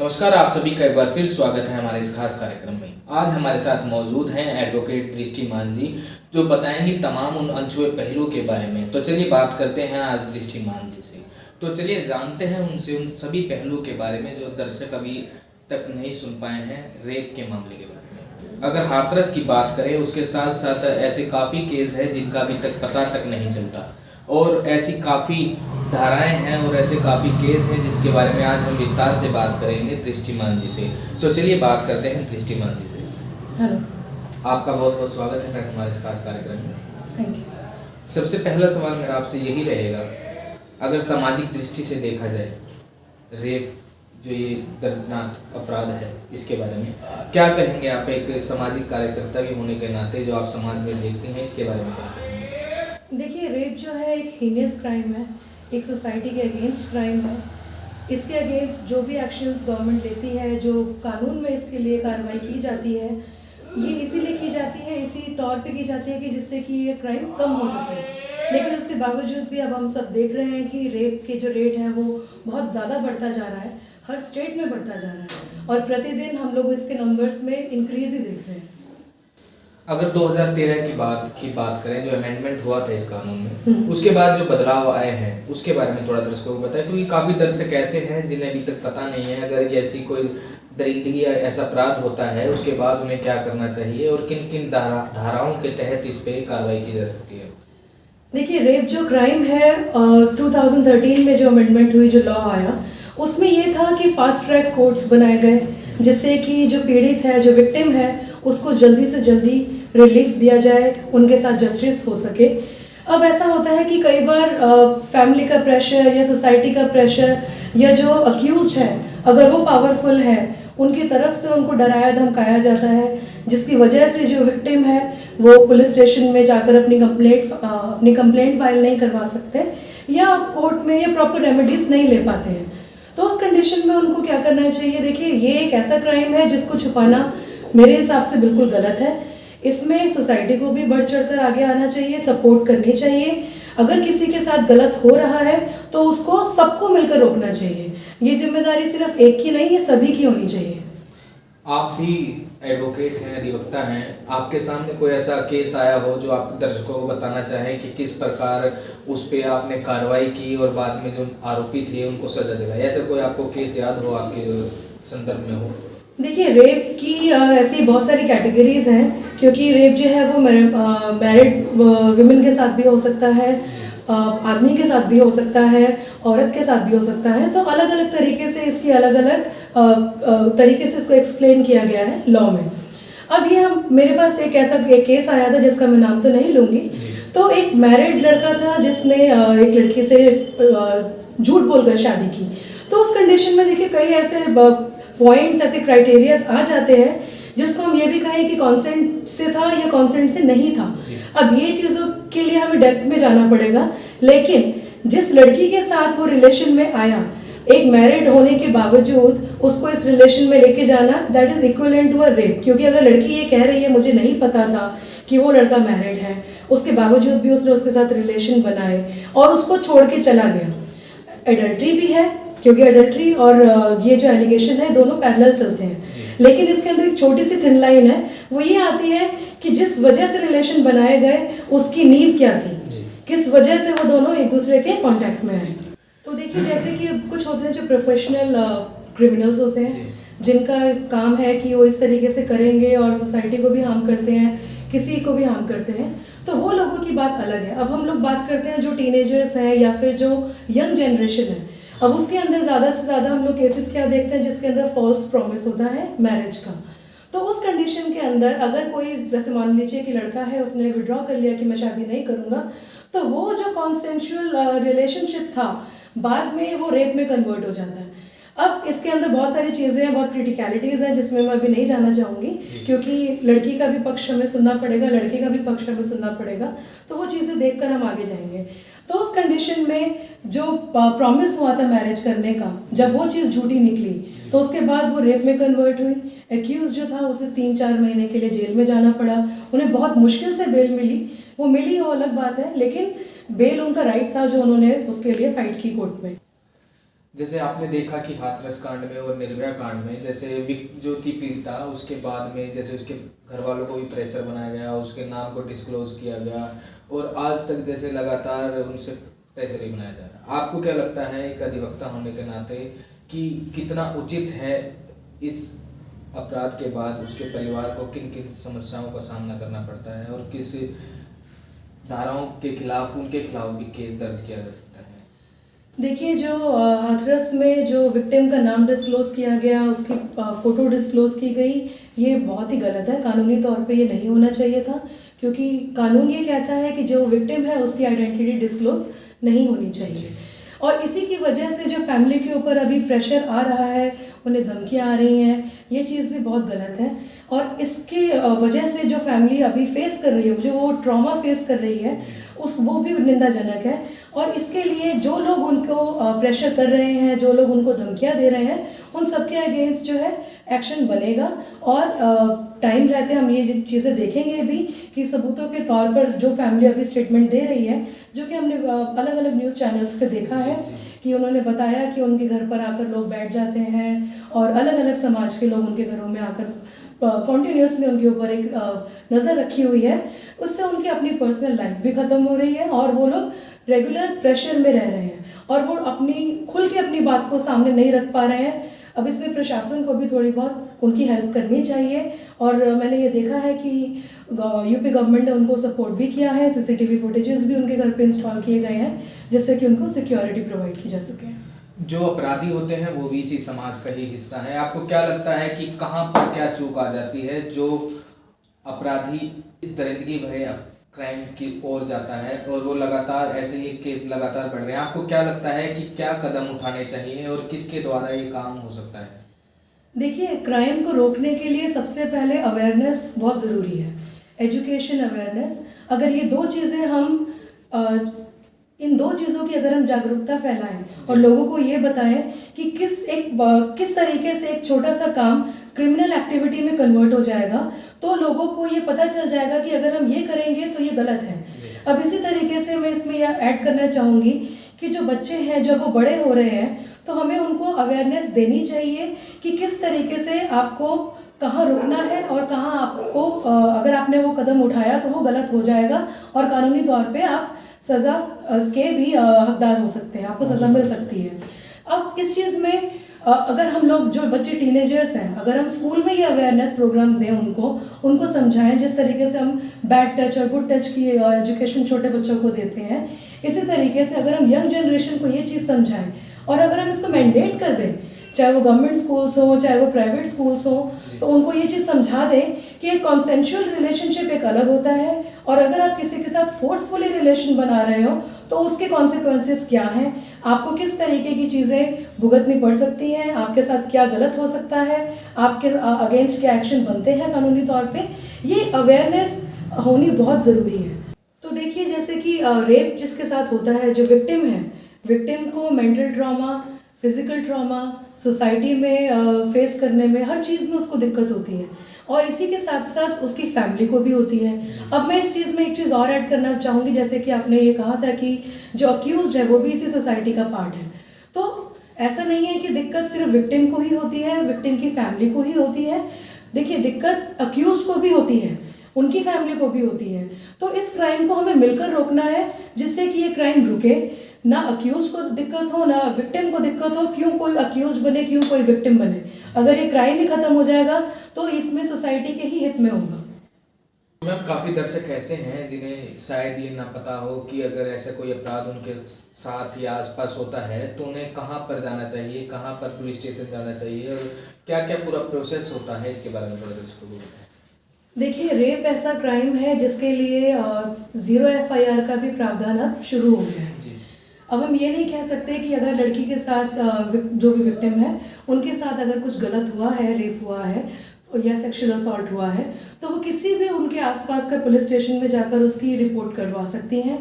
नमस्कार, आप सभी का एक बार फिर स्वागत है हमारे इस खास कार्यक्रम में। आज हमारे साथ मौजूद हैं एडवोकेट दृष्टि मान जी, जो बताएंगे तमाम उन अनछुए पहलुओं के बारे में। तो चलिए बात करते हैं आज दृष्टि मान जी से। तो चलिए जानते हैं उनसे उन सभी पहलुओं के बारे में जो दर्शक अभी तक नहीं सुन पाए हैं रेप के मामले के बारे में। अगर हाथरस की बात करें, उसके साथ साथ ऐसे काफ़ी केस है जिनका अभी तक पता तक नहीं चलता, और ऐसी काफ़ी धाराएं हैं और ऐसे काफ़ी केस हैं जिसके बारे में आज हम विस्तार से बात करेंगे दृष्टिमान जी से। तो चलिए बात करते हैं दृष्टिमान जी से। हेलो, आपका बहुत बहुत स्वागत है हमारे इस खास कार्यक्रम में। Thank you. सबसे पहला सवाल मेरा आपसे यही रहेगा, अगर सामाजिक दृष्टि से देखा जाए रेप जो ये दर्दनाक अपराध है, इसके बारे में क्या कहेंगे आप एक सामाजिक कार्यकर्ता भी होने के नाते, जो आप समाज में देखते हैं, इसके बारे में क्या कहेंगे? देखिए, रेप जो है एक हीनियस क्राइम है, एक सोसाइटी के अगेंस्ट क्राइम है। इसके अगेंस्ट जो भी एक्शंस गवर्नमेंट लेती है, जो कानून में इसके लिए कार्रवाई की जाती है, ये इसीलिए की जाती है, इसी तौर पे की जाती है कि जिससे कि ये क्राइम कम हो सके। लेकिन उसके बावजूद भी अब हम सब देख रहे हैं कि रेप के जो रेट हैं वो बहुत ज़्यादा बढ़ता जा रहा है, हर स्टेट में बढ़ता जा रहा है, और प्रतिदिन हम लोग इसके नंबर्स में इंक्रीज ही देख रहे हैं। अगर 2013 की बात करें, जो अमेंडमेंट हुआ था इस कानून में, उसके बाद जो बदलाव आए हैं उसके बारे में थोड़ा दर्शकों को बताएं, क्योंकि काफ़ी दर्शक ऐसे हैं जिन्हें अभी तक पता नहीं है अगर ऐसी कोई दरिंदगी या ऐसा अपराध होता है उसके बाद उन्हें क्या करना चाहिए और किन किन धाराओं के तहत इस पर कार्रवाई की जा सकती है। देखिए, रेप जो क्राइम है 2013 में जो अमेंडमेंट हुई, जो लॉ आया, उसमें ये था कि फास्ट ट्रैक कोर्ट्स बनाए गए, जिससे कि जो पीड़ित है, जो विक्टिम है, उसको जल्दी से जल्दी रिलीफ दिया जाए, उनके साथ जस्टिस हो सके। अब ऐसा होता है कि कई बार फैमिली का प्रेशर या सोसाइटी का प्रेशर या जो अक्यूज्ड है, अगर वो पावरफुल है, उनकी तरफ से उनको डराया धमकाया जाता है, जिसकी वजह से जो विक्टिम है वो पुलिस स्टेशन में जाकर अपनी कंप्लेंट फाइल नहीं करवा सकते, या कोर्ट में या प्रॉपर रेमेडीज नहीं ले पाते हैं। तो उस कंडीशन में उनको क्या करना चाहिए? देखिए, ये एक ऐसा क्राइम है जिसको छुपाना मेरे हिसाब से बिल्कुल गलत है। इसमें सोसाइटी को भी बढ़ चढ़कर आगे आना चाहिए, सपोर्ट करनी चाहिए। अगर किसी के साथ गलत हो रहा है तो उसको सबको मिलकर रोकना चाहिए। ये जिम्मेदारी सिर्फ एक की नहीं है, सभी की होनी चाहिए। आप भी एडवोकेट हैं, अधिवक्ता हैं, आपके सामने कोई ऐसा केस आया हो जो आप दर्शकों को बताना चाहें कि किस प्रकार उस पर आपने कार्रवाई की और बाद में जो आरोपी थे उनको सजा दिलाई, ऐसा कोई आपको केस याद हो आपके संदर्भ में हो? देखिए, रेप की ऐसी बहुत सारी कैटेगरीज हैं, क्योंकि रेप जो है वो मैरिड विमेन के साथ भी हो सकता है, आदमी के साथ भी हो सकता है, औरत के साथ भी हो सकता है। तो अलग अलग तरीके से इसकी अलग अलग तरीके से इसको एक्सप्लेन किया गया है लॉ में। अब ये मेरे पास एक केस आया था जिसका मैं नाम तो नहीं लूँगी। तो एक मैरिड लड़का था जिसने एक लड़की से झूठ बोलकर शादी की। तो उस कंडीशन में देखिए, कई ऐसे पॉइंट्स, ऐसे क्राइटेरियाज आ जाते हैं जिसको हम ये भी कहें कि कॉन्सेंट से था या कॉन्सेंट से नहीं था। अब ये चीज़ों के लिए हमें डेप्थ में जाना पड़ेगा, लेकिन जिस लड़की के साथ वो रिलेशन में आया, एक मैरिड होने के बावजूद उसको इस रिलेशन में लेके जाना, that is equivalent to a rape. क्योंकि अगर लड़की ये कह रही है मुझे नहीं पता था कि वो लड़का मैरिड है, उसके बावजूद भी उसने उसके साथ रिलेशन बनाए और उसको छोड़ के चला गया, एडल्ट्री भी है, क्योंकि एडल्ट्री और ये जो एलिगेशन है दोनों पैरेलल चलते हैं। लेकिन इसके अंदर एक छोटी सी थिन लाइन है, वो ये आती है कि जिस वजह से रिलेशन बनाए गए उसकी नींव क्या थी, किस वजह से वो दोनों एक दूसरे के कांटेक्ट में आए। तो देखिए, जैसे कि कुछ होते हैं जो प्रोफेशनल क्रिमिनल्स होते हैं, जिनका काम है कि वो इस तरीके से करेंगे और सोसाइटी को भी हार्म करते हैं, किसी को भी हार्म करते हैं, तो वो लोगों की बात अलग है। अब हम लोग बात करते हैं जो टीनेजर्स हैं या फिर जो यंग जनरेशन है। अब उसके अंदर ज़्यादा से ज़्यादा हम लोग केसेस क्या देखते हैं जिसके अंदर फॉल्स प्रॉमिस होता है मैरिज का। तो उस कंडीशन के अंदर अगर कोई, जैसे मान लीजिए कि लड़का है, उसने विड्रॉ कर लिया कि मैं शादी नहीं करूँगा, तो वो जो कॉन्सेंशुअल रिलेशनशिप था बाद में वो रेप में कन्वर्ट हो जाता है। अब इसके अंदर बहुत सारी चीज़ें हैं, बहुत क्रिटिकलिटीज़ हैं जिसमें मैं अभी नहीं जाना चाहूँगी, क्योंकि लड़की का भी पक्ष हमें सुनना पड़ेगा, लड़के का भी पक्ष हमें सुनना पड़ेगा। तो वो चीज़ें देखकर हम आगे जाएंगे। तो उस कंडीशन में जो प्रॉमिस हुआ था मैरिज करने का, जब वो चीज़ झूठी निकली तो उसके बाद वो रेप में कन्वर्ट हुई। एक्यूज जो था उसे 3-4 महीने के लिए जेल में जाना पड़ा। उन्हें बहुत मुश्किल से बेल मिली, वो मिली वो अलग बात है, लेकिन बेल उनका राइट था जो उन्होंने उसके लिए फाइट की कोर्ट में। जैसे आपने देखा कि हाथरस कांड में और निर्भया कांड में जैसे जो थी पीड़िता, उसके बाद में जैसे उसके घर वालों को भी प्रेशर बनाया गया, उसके नाम को डिस्क्लोज किया गया और आज तक जैसे लगातार उनसे प्रेशर ही बनाया जा रहा है। आपको क्या लगता है एक अधिवक्ता होने के नाते कि कितना उचित है इस अपराध के बाद उसके परिवार को किन किन समस्याओं का सामना करना पड़ता है और किस धाराओं के खिलाफ उनके खिलाफ भी केस दर्ज किया जा सकता है? देखिए, जो हाथरस में जो विक्टिम का नाम डिस्क्लोज किया गया, उसकी फ़ोटो डिस्क्लोज की गई, ये बहुत ही गलत है। कानूनी तौर पे ये नहीं होना चाहिए था, क्योंकि कानून ये कहता है कि जो विक्टिम है उसकी आइडेंटिटी डिस्क्लोज नहीं होनी चाहिए। और इसी की वजह से जो फैमिली के ऊपर अभी प्रेशर आ रहा है, उन्हें धमकियाँ आ रही हैं, ये चीज़ भी बहुत गलत है। और इसके वजह से जो फैमिली अभी फेस कर रही है, जो वो ट्रॉमा फेस कर रही है, वो भी निंदाजनक है। और इसके लिए जो लोग उनको प्रेशर कर रहे हैं, जो लोग उनको धमकियाँ दे रहे हैं, उन सबके अगेंस्ट जो है एक्शन बनेगा। और टाइम रहते हम ये चीज़ें देखेंगे भी कि सबूतों के तौर पर जो फैमिली अभी स्टेटमेंट दे रही है, जो कि हमने अलग अलग न्यूज़ चैनल्स पे देखा है कि उन्होंने बताया कि उनके घर पर आकर लोग बैठ जाते हैं और अलग अलग समाज के लोग उनके घरों में आकर कॉन्टीन्यूसली उनके ऊपर एक नज़र रखी हुई है। उससे उनकी अपनी पर्सनल लाइफ भी ख़त्म हो रही है और वो लोग रेगुलर प्रेशर में रह रहे हैं और वो खुल के अपनी बात को सामने नहीं रख पा रहे हैं। अब इसमें प्रशासन को भी थोड़ी बहुत उनकी हेल्प करनी चाहिए। और मैंने ये देखा है कि यूपी गवर्नमेंट ने उनको सपोर्ट भी किया है, सीसीटीवी फुटेजेस भी उनके घर पे इंस्टॉल किए गए हैं, जिससे कि उनको सिक्योरिटी प्रोवाइड की जा सके। जो अपराधी होते हैं वो भी इसी समाज का ही हिस्सा है। आपको क्या लगता है कि कहाँ पर क्या चूक आ जाती है जो अपराधी इस दरिंदगी भरे क्राइम की ओर जाता है और वो लगातार ऐसे ही केस लगातार बढ़ रहे हैं? आपको क्या लगता है कि क्या कदम उठाने चाहिए और किसके द्वारा ये काम हो सकता है? देखिए, क्राइम को रोकने के लिए सबसे पहले अवेयरनेस बहुत ज़रूरी है, एजुकेशन, अवेयरनेस। अगर ये दो चीज़ें हम इन दो चीज़ों की अगर हम जागरूकता फैलाएं और लोगों को ये बताएं कि किस तरीके से एक छोटा सा काम क्रिमिनल एक्टिविटी में कन्वर्ट हो जाएगा, तो लोगों को ये पता चल जाएगा कि अगर हम ये करेंगे तो ये गलत है। अब इसी तरीके से मैं इसमें यह ऐड करना चाहूँगी कि जो बच्चे हैं जब वो बड़े हो रहे हैं तो हमें उनको अवेयरनेस देनी चाहिए कि किस तरीके से आपको कहाँ रुकना है और कहाँ आपको अगर आपने वो कदम उठाया तो वो गलत हो जाएगा और कानूनी तौर पे आप सज़ा के भी हकदार हो सकते हैं, आपको सज़ा मिल सकती है। अब इस चीज़ में अगर हम लोग जो बच्चे टीनेजर्स हैं, अगर हम स्कूल में ये अवेयरनेस प्रोग्राम दें, उनको समझाएं जिस तरीके से हम बैड टच और गुड टच की एजुकेशन छोटे बच्चों को देते हैं, इसी तरीके से अगर हम यंग जनरेशन को ये चीज़ समझाएं और अगर हम इसको मैंडेट कर दें, चाहे वो गवर्नमेंट स्कूल्स हो चाहे वो प्राइवेट स्कूल्स हो, तो उनको ये चीज़ समझा दें कि एक कॉन्सेंशुअल रिलेशनशिप एक अलग होता है और अगर आप किसी के साथ फोर्सफुली रिलेशन बना रहे हो तो उसके कॉन्सिक्वेंसेस क्या हैं, आपको किस तरीके की चीज़ें भुगतनी पड़ सकती हैं, आपके साथ क्या गलत हो सकता है, आपके अगेंस्ट क्या एक्शन बनते हैं कानूनी तौर पे, ये अवेयरनेस होनी बहुत ज़रूरी है। तो देखिए, जैसे कि रेप जिसके साथ होता है, जो विक्टिम है, विक्टिम को mental trauma, physical trauma society में फेस करने में, हर चीज़ में उसको दिक्कत होती है और इसी के साथ साथ उसकी फैमिली को भी होती है। अब मैं इस चीज़ में एक चीज़ और ऐड करना चाहूँगी, जैसे कि आपने ये कहा था कि जो अक्यूज्ड है वो भी इसी सोसाइटी का पार्ट है, तो ऐसा नहीं है कि दिक्कत सिर्फ विक्टिम को ही होती है, विक्टिम की फैमिली को ही होती है। देखिए, दिक्कत अक्यूज्ड को भी होती है, उनकी फैमिली को भी होती है। तो इस क्राइम को हमें मिलकर रोकना है जिससे कि ये क्राइम रुके, ना अक्यूज को दिक्कत हो ना विक्टिम को दिक्कत हो। क्यों कोई अक्यूज बने, क्यों कोई विक्टिम बने? अगर ये क्राइम ही खत्म हो जाएगा तो इसमें सोसाइटी के ही हित में होगा। मैम, काफ़ी दर्शक ऐसे हैं जिन्हें शायद ये ना पता हो कि अगर ऐसा कोई अपराध उनके साथ या आसपास होता है तो उन्हें कहाँ पर जाना चाहिए, कहाँ पर पुलिस स्टेशन जाना चाहिए और क्या क्या पूरा प्रोसेस होता है, इसके बारे में थोड़ा दर्शकों को बताएं। देखिए, रेप ऐसा क्राइम है जिसके लिए 0 FIR का भी प्रावधान अब शुरू हो गया है। अब हम ये नहीं कह सकते कि अगर लड़की के साथ जो भी विक्टिम है उनके साथ अगर कुछ गलत हुआ है, रेप हुआ है या सेक्सुअल असॉल्ट हुआ है, तो वो किसी भी उनके आसपास का पुलिस स्टेशन में जाकर उसकी रिपोर्ट करवा सकती हैं।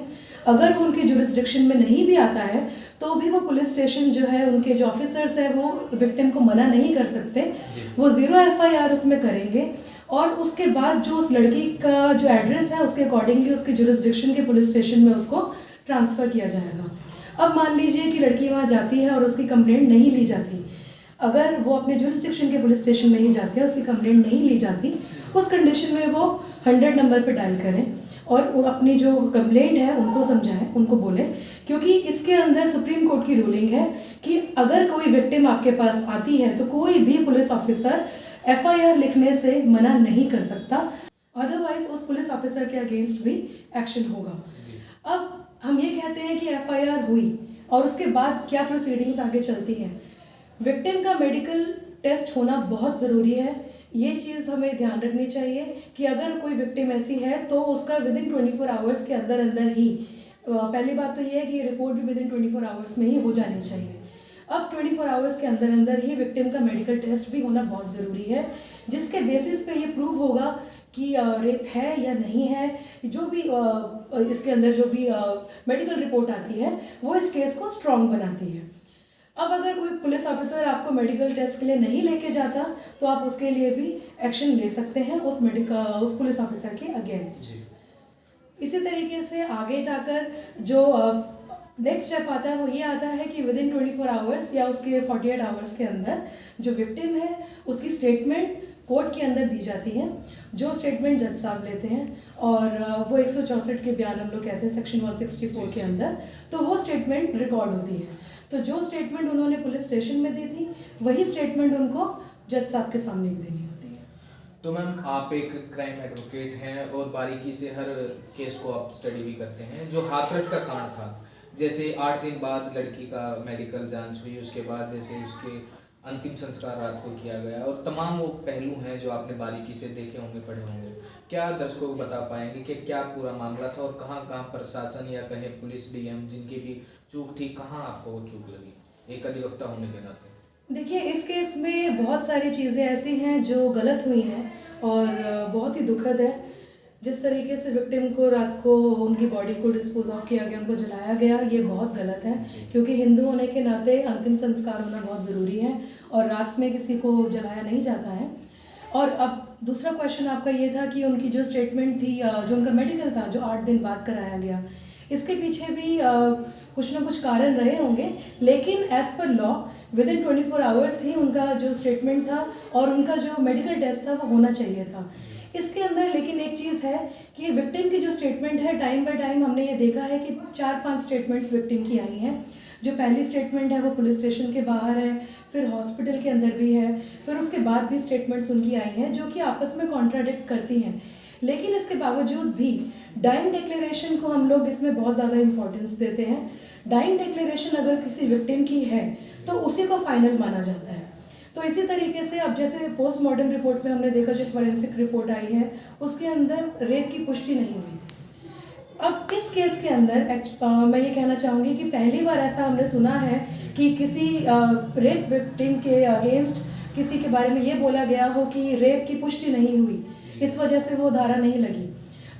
अगर वो उनके जुरिस्डिक्शन में नहीं भी आता है तो भी वो पुलिस स्टेशन जो है, उनके जो ऑफिसर्स हैं वो विक्टिम को मना नहीं कर सकते, वो 0 FIR उसमें करेंगे और उसके बाद जो उस लड़की का जो एड्रेस है उसके अकॉर्डिंगली उसके जुरिस्डिक्शन के पुलिस स्टेशन में उसको ट्रांसफ़र किया जाएगा। अब मान लीजिए कि लड़की वहाँ जाती है और उसकी कंप्लेंट नहीं ली जाती, अगर वो अपने जुरिस्डिक्शन के पुलिस स्टेशन में ही जाते हैं, उसकी कंप्लेंट नहीं ली जाती, उस कंडीशन में वो 100 नंबर पे डायल करें और अपनी जो कंप्लेंट है उनको समझाएं, उनको बोलें, क्योंकि इसके अंदर सुप्रीम कोर्ट की रूलिंग है कि अगर कोई विक्टिम आपके पास आती है तो कोई भी पुलिस ऑफिसर FIR लिखने से मना नहीं कर सकता, अदरवाइज उस पुलिस ऑफिसर के अगेंस्ट भी एक्शन होगा। अब हम ये कहते हैं कि FIR हुई और उसके बाद क्या प्रोसीडिंग्स आगे चलती हैं। विक्टिम का मेडिकल टेस्ट होना बहुत ज़रूरी है। ये चीज़ हमें ध्यान रखनी चाहिए कि अगर कोई विक्टिम ऐसी है तो उसका विदिन 24 आवर्स के अंदर अंदर ही, पहली बात तो ये है कि रिपोर्ट भी विदिन 24 आवर्स में ही हो जानी चाहिए। अब 24 आवर्स के अंदर अंदर ही विक्टिम का मेडिकल टेस्ट भी होना बहुत ज़रूरी है, जिसके बेसिस पे ये प्रूव होगा कि रेप है या नहीं है। जो भी इसके अंदर जो भी मेडिकल रिपोर्ट आती है वो इस केस को स्ट्रॉन्ग बनाती है। अब अगर कोई पुलिस ऑफिसर आपको मेडिकल टेस्ट के लिए नहीं लेके जाता तो आप उसके लिए भी एक्शन ले सकते हैं उस पुलिस ऑफिसर के अगेंस्ट। इसी तरीके से आगे जाकर जो नेक्स्ट स्टेप आता है वो ये आता है कि विदिन 24 आवर्स या उसके 48 आवर्स के अंदर जो विक्टिम है उसकी स्टेटमेंट कोर्ट के अंदर दी जाती है, जो स्टेटमेंट जज साहब लेते हैं, और वो 164 के बयान हम लोग कहते हैं सेक्शन 164 के अंदर, तो वो स्टेटमेंट रिकॉर्ड होती है। तो जो स्टेटमेंट उन्होंने पुलिस स्टेशन में दी थी वही स्टेटमेंट उनको जज साहब के सामने भी देनी होती है। तो मैम आप एक क्राइम एडवोकेट हैं और बारीकी से हर केस को आप स्टडी भी करते हैं। जो हाथरस का कांड था, जैसे 8 दिन बाद लड़की का मेडिकल जांच हुई, उसके बाद जैसे उसके अंतिम संस्कार रात को किया गया, और तमाम वो पहलू हैं जो आपने बारीकी से देखे होंगे, पढ़े होंगे, क्या दर्शकों को बता पाएंगे कि क्या पूरा मामला था और कहाँ कहाँ प्रशासन या कहें पुलिस DM जिनकी भी चूक थी, कहाँ आपको वो चूक लगी एक अधिवक्ता होने के नाते? देखिए, इस केस में बहुत सारी चीज़ें ऐसी हैं जो गलत हुई हैं और बहुत ही दुखद है। जिस तरीके से विक्टिम को रात को उनकी बॉडी को डिस्पोज ऑफ किया गया, उनको जलाया गया, ये बहुत गलत है, क्योंकि हिंदू होने के नाते अंतिम संस्कार होना बहुत ज़रूरी है और रात में किसी को जलाया नहीं जाता है। और अब दूसरा क्वेश्चन आपका ये था कि उनकी जो स्टेटमेंट थी, जो उनका मेडिकल था जो 8 दिन बाद कराया गया, इसके पीछे भी कुछ ना कुछ कारण रहे होंगे, लेकिन as per law within 24 hours ही उनका जो स्टेटमेंट था और उनका जो मेडिकल टेस्ट था वो होना चाहिए था। इसके अंदर लेकिन एक चीज़ है कि विक्टिम की जो स्टेटमेंट है, टाइम बाय टाइम हमने ये देखा है कि 4-5 स्टेटमेंट्स विक्टिम की आई हैं। जो पहली स्टेटमेंट है वो पुलिस स्टेशन के बाहर है, फिर हॉस्पिटल के अंदर भी है, फिर उसके बाद भी स्टेटमेंट्स उनकी आई हैं जो कि आपस में कॉन्ट्राडिक्ट करती हैं। लेकिन इसके बावजूद भी डाइंग डिक्लेरेशन को हम लोग इसमें बहुत ज़्यादा इंपॉर्टेंस देते हैं। डाइंग डिक्लेरेशन अगर किसी विक्टिम की है तो उसी को फाइनल माना जाता है। तो इसी तरीके से अब जैसे पोस्टमार्टम रिपोर्ट में हमने देखा, जो फॉरेंसिक रिपोर्ट आई है उसके अंदर रेप की पुष्टि नहीं हुई। अब इस केस के अंदर मैं ये कहना चाहूँगी कि पहली बार ऐसा हमने सुना है कि किसी रेप विक्टिम के अगेंस्ट किसी के बारे में ये बोला गया हो कि रेप की पुष्टि नहीं हुई, इस वजह से वो धारा नहीं लगी।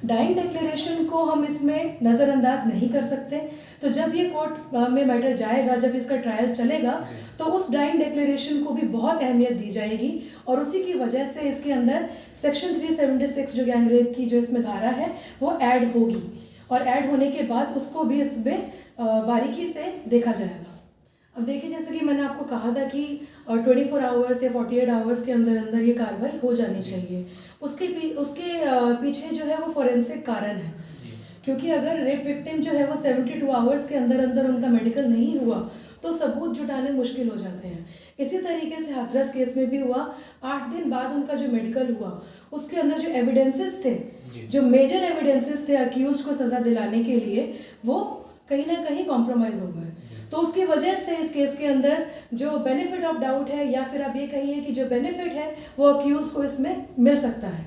डाइंग डिक्लेरेशन को हम इसमें नज़रअंदाज नहीं कर सकते। तो जब ये कोर्ट में मैटर जाएगा, जब इसका ट्रायल चलेगा, तो उस डाइंग डिक्लेरेशन को भी बहुत अहमियत दी जाएगी और उसी की वजह से इसके अंदर सेक्शन 376 जो गैंग रेप की जो इसमें धारा है वो ऐड होगी, और ऐड होने के बाद उसको भी इसमें बारीकी से देखा जाएगा। अब देखिए, जैसे कि मैंने आपको कहा था कि 24 आवर्स या 48 आवर्स के अंदर अंदर ये कार्रवाई हो जानी चाहिए। उसके पीछे जो है वो फॉरेंसिक कारण है, क्योंकि अगर रेप विक्टिम जो है वो 72 आवर्स के अंदर अंदर उनका मेडिकल नहीं हुआ तो सबूत जुटाने मुश्किल हो जाते हैं। इसी तरीके से हाथरस केस में भी हुआ, 8 दिन बाद उनका जो मेडिकल हुआ उसके अंदर जो एविडेंसेस थे, जो मेजर एविडेंसेस थे अक्यूज्ड को सज़ा दिलाने के लिए, वो कहीं ना कहीं कॉम्प्रोमाइज़ हो गए। तो उसकी वजह से इस केस के अंदर जो बेनिफिट ऑफ डाउट है, या फिर आप ये कहिए कि जो बेनिफिट है, वो अक्यूज को इसमें मिल सकता है।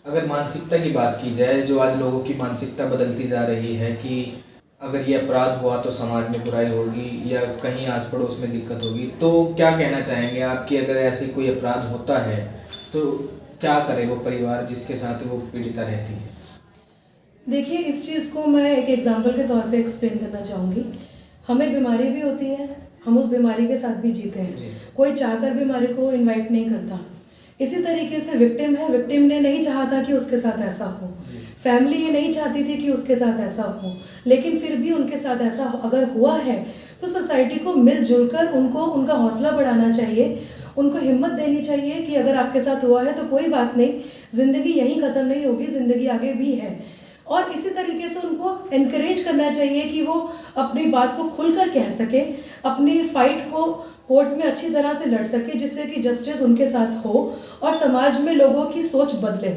अगर मानसिकता की बात की जाए, जो आज लोगों की मानसिकता बदलती जा रही है कि अगर ये अपराध हुआ तो समाज में बुराई होगी या कहीं आस पड़ोस में दिक्कत होगी, तो क्या कहना चाहेंगे आप कि अगर ऐसे कोई अपराध होता है तो क्या करे वो परिवार जिसके साथ वो पीड़िता रहती है? देखिए, इस चीज़ को मैं एक एग्जाम्पल के तौर पे एक्सप्लेन करना चाहूँगी। हमें बीमारी भी होती है, हम उस बीमारी के साथ भी जीते हैं। कोई चाहकर बीमारी को इनवाइट नहीं करता, इसी तरीके से विक्टिम है, विक्टिम ने नहीं चाहा था कि उसके साथ ऐसा हो, फैमिली ये नहीं चाहती थी कि उसके साथ ऐसा हो, लेकिन फिर भी उनके साथ ऐसा अगर हुआ है तो सोसाइटी को मिलजुल कर उनको उनका हौसला बढ़ाना चाहिए, उनको हिम्मत देनी चाहिए कि अगर आपके साथ हुआ है तो कोई बात नहीं, ज़िंदगी यहीं ख़त्म नहीं होगी, ज़िंदगी आगे भी है। और इसी तरीके से उनको एनकरेज करना चाहिए कि वो अपनी बात को खुलकर कह सके, अपनी फाइट को कोर्ट में अच्छी तरह से लड़ सके, जिससे कि जस्टिस उनके साथ हो और समाज में लोगों की सोच बदले।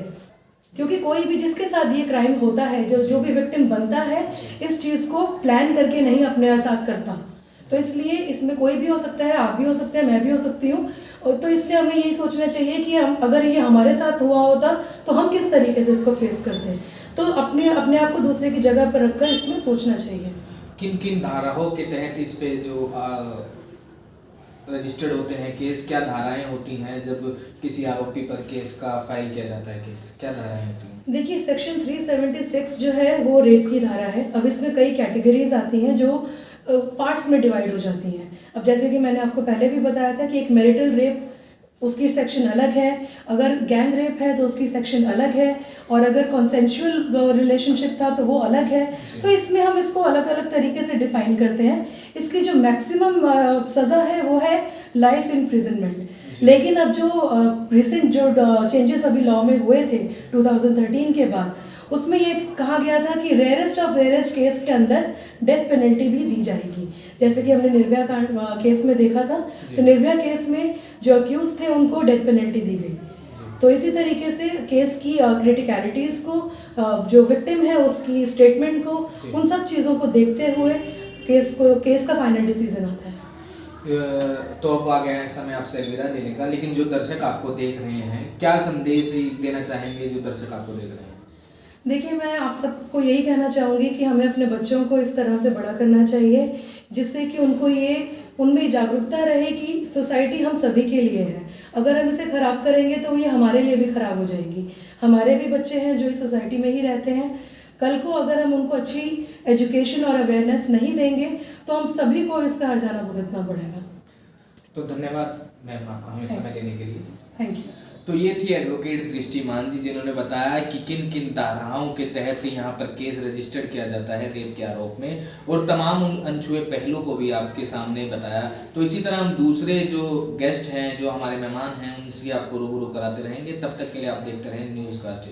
क्योंकि कोई भी जिसके साथ ये क्राइम होता है, जो भी विक्टिम बनता है, इस चीज़ को प्लान करके नहीं अपने साथ करता। तो इसलिए इसमें कोई भी हो सकता है, आप भी हो सकते हैं, मैं भी हो सकती हूँ। तो इसलिए हमें यही सोचना चाहिए कि हम अगर ये हमारे साथ हुआ होता तो हम किस तरीके से इसको फेस करते हैं। तो अपने आप को दूसरे की जगह पर रखकर इसमें सोचना चाहिए। किन किन धाराओं के तहत इस पे जो रजिस्टर्ड होते हैं केस, क्या धाराएं होती हैं जब किसी आरोपी पर केस का फाइल किया जाता है, केस क्या धाराएं होती हैं? देखिए, सेक्शन 376 जो है वो रेप की धारा है। अब इसमें कई कैटेगरीज आती हैं जो पार्ट्स में डिवाइड हो जाती हैं। अब जैसे कि मैंने आपको पहले भी बताया था कि एक मैरिटल रेप, उसकी सेक्शन अलग है, अगर गैंग रेप है तो उसकी सेक्शन अलग है, और अगर कॉन्सेंशुअल रिलेशनशिप था तो वो अलग है। तो इसमें हम इसको अलग अलग तरीके से डिफाइन करते हैं। इसकी जो मैक्सिमम सज़ा है वो है लाइफ इम्प्रिजनमेंट। लेकिन अब जो रिसेंट जो चेंजेस अभी लॉ में हुए थे 2013 के बाद, उसमें ये कहा गया था कि रेयरेस्ट ऑफ रेयरेस्ट केस के अंदर डेथ पेनल्टी भी दी जाएगी। जैसे कि हमने निर्भया कांड केस में देखा था, तो निर्भया केस में जो अक्यूज थे उनको डेथ पेनल्टी दी गई। तो इसी तरीके से केस की क्रिटिकलिटीज़ को, जो विक्टिम है उसकी स्टेटमेंट को, उन सब चीज़ों को देखते हुए केस का फाइनल डिसीजन आता है। तो अब आ गया है समय आपसे अलविदा देने का, लेकिन जो दर्शक आपको देख रहे हैं, क्या संदेश देना चाहेंगे जो दर्शक आपको देख रहे हैं? देखिए, मैं आप सबको यही कहना चाहूँगी कि हमें अपने बच्चों को इस तरह से बड़ा करना चाहिए जिससे कि उनमें जागरूकता रहे कि सोसाइटी हम सभी के लिए है। अगर हम इसे ख़राब करेंगे तो ये हमारे लिए भी ख़राब हो जाएगी। हमारे भी बच्चे हैं जो इस सोसाइटी में ही रहते हैं। कल को अगर हम उनको अच्छी एजुकेशन और अवेयरनेस नहीं देंगे तो हम सभी को इसका हर्जाना भुगतना पड़ेगा। तो धन्यवाद मैम आपका हमें समय देने के लिए। Thank you. तो ये थी एडवोकेट दृष्टि मान जी, जिन्होंने बताया कि किन किन धाराओं के तहत यहाँ पर केस रजिस्टर्ड किया जाता है रेप के आरोप में, और तमाम उन अनछुए पहलू को भी आपके सामने बताया। तो इसी तरह हम दूसरे जो गेस्ट हैं, जो हमारे मेहमान हैं, उनसे आपको रूबरू कराते रहेंगे। तब तक के लिए आप देखते रहें न्यूज़ कास्ट।